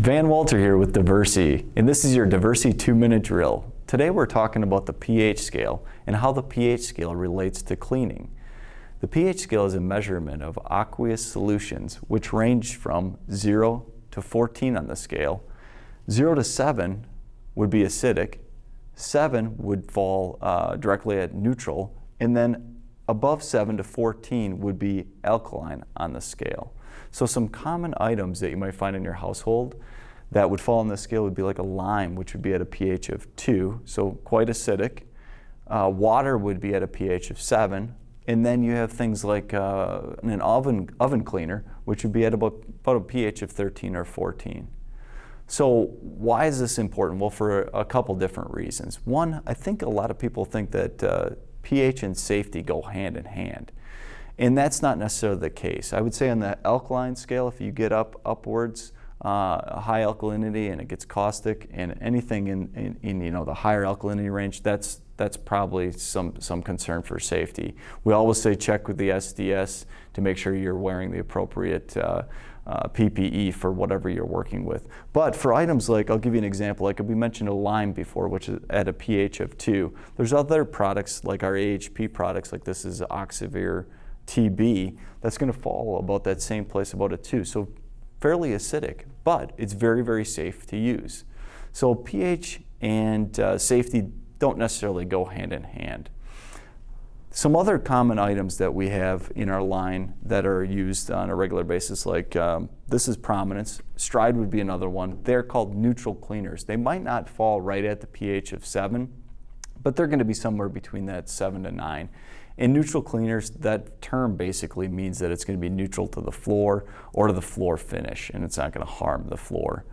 Van Walter here with Diversey, and this is your Diversey 2-minute drill. Today we're talking about the pH scale and how the pH scale relates to cleaning. The pH scale is a measurement of aqueous solutions which range from 0 to 14 on the scale. 0 to 7 would be acidic, 7 would fall directly at neutral, and then above 7 to 14 would be alkaline on the scale. So some common items that you might find in your household that would fall on the scale would be like a lime, which would be at a pH of 2, so quite acidic. Water would be at a pH of 7. And then you have things like an oven cleaner, which would be at about a pH of 13 or 14. So why is this important? Well, for a couple different reasons. One, I think a lot of people think that pH and safety go hand in hand. And that's not necessarily the case. I would say on the alkaline scale, if you get upwards, a high alkalinity and it gets caustic, and anything in the higher alkalinity range, that's probably some concern for safety. We always say check with the SDS to make sure you're wearing the appropriate PPE for whatever you're working with. But for items like, I'll give you an example, like we mentioned a lime before, which is at a pH of 2. There's other products like our AHP products, like this is Oxivir TB, that's going to fall about that same place, about a 2. So fairly acidic, but it's very, very safe to use. So pH and safety don't necessarily go hand in hand. Some other common items that we have in our line that are used on a regular basis, like this is Prominence, Stride would be another one. They're called neutral cleaners. They might not fall right at the pH of 7, but they're going to be somewhere between that 7 to 9. In neutral cleaners, that term basically means that it's going to be neutral to the floor or to the floor finish, and it's not going to harm the floor.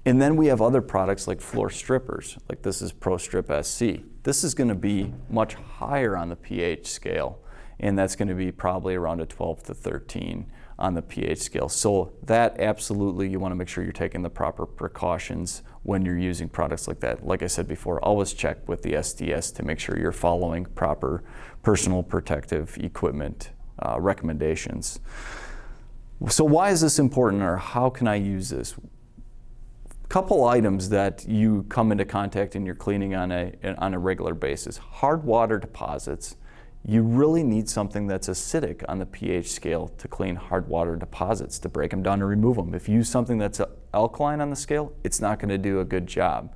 And then we have other products like floor strippers, like this is Pro Strip SC. This is going to be much higher on the pH scale, and that's going to be probably around a 12 to 13 on the pH scale. So that absolutely, you want to make sure you're taking the proper precautions when you're using products like that. Like I said before, always check with the SDS to make sure you're following proper personal protective equipment recommendations. So why is this important, or how can I use this? Couple items that you come into contact in your cleaning on a regular basis. Hard water deposits. You really need something that's acidic on the pH scale to clean hard water deposits, to break them down and remove them. If you use something that's alkaline on the scale, it's not going to do a good job.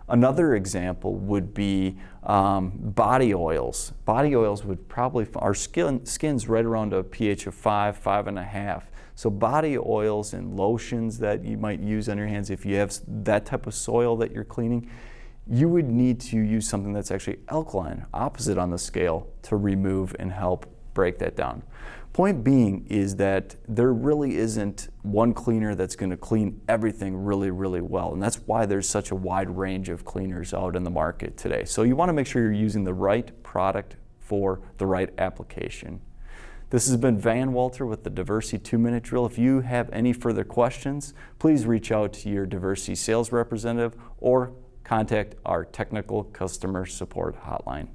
Another example would be body oils. Body oils would probably, our skin's right around a pH of 5, 5.5. So body oils and lotions that you might use on your hands, if you have that type of soil that you're cleaning, you would need to use something that's actually alkaline, opposite on the scale, to remove and help break that down. Point being is that there really isn't one cleaner that's going to clean everything really, really well. And that's why there's such a wide range of cleaners out in the market today. So you want to make sure you're using the right product for the right application. This has been Van Walter with the Diversey 2-minute drill. If you have any further questions, please reach out to your Diversey sales representative or contact our technical customer support hotline.